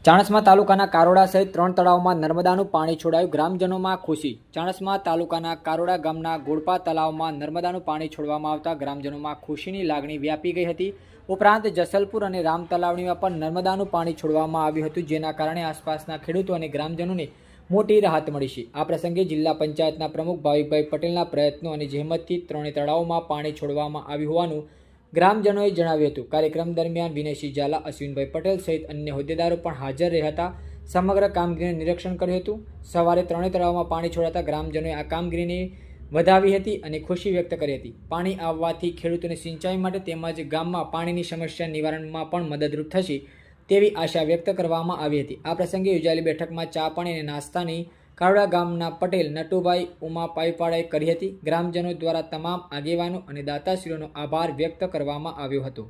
ચાણસ્મા તાલુકાના કારોડા સહિત 3 તળાવમાં નર્મદાનું પાણી છોડાયું, ગ્રામજનોમાં ખુશી। ચાણસ્મા તાલુકાના કારોડા ગામના ગોળપા તળાવમાં નર્મદાનું પાણી છોડવામાં આવતા ગ્રામજનોમાં ખુશીની લાગણી વ્યાપી ગઈ હતી। ઉપરાંત જસલપુર અને રામ તલાવણીમાં પણ નર્મદાનું પાણી છોડવામાં આવ્યું હતું, જેના કારણે આસપાસના ખેડૂતો અને ગ્રામજનોને મોટી રાહત મળી છે। આ પ્રસંગે જિલ્લા પંચાયતના પ્રમુખ ભાવિકભાઈ પટેલના પ્રયત્નો અને જહેમતથી 3 તળાવોમાં પાણી છોડવામાં આવ્યું હોવાનું ગ્રામજનોએ જણાવ્યું હતું। કાર્યક્રમ દરમિયાન વિનયસિંહ ઝાલા, અશ્વિનભાઈ પટેલ સહિત અન્ય હોદ્દેદારો પણ હાજર રહ્યા હતા। સમગ્ર કામગીરીનું નિરીક્ષણ કર્યું હતું। સવારે 3 તળાવમાં પાણી છોડાતા ગ્રામજનોએ આ કામગીરીને વધાવી હતી અને ખુશી વ્યક્ત કરી હતી। પાણી આવવાથી ખેડૂતોને સિંચાઈ માટે તેમજ ગામમાં પાણીની સમસ્યા નિવારણમાં પણ મદદરૂપ થશે તેવી આશા વ્યક્ત કરવામાં આવી હતી। આ પ્રસંગે યોજાયેલી બેઠકમાં ચા પાણી અને નાસ્તાની કારોડા ગામના પટેલ નટુભાઈ ઉમા પાઈપાડાએ કરી હતી। ગ્રામજનો દ્વારા તમામ આગેવાનો અને દાતાશ્રીઓનો આભાર વ્યક્ત કરવામાં આવ્યો હતો।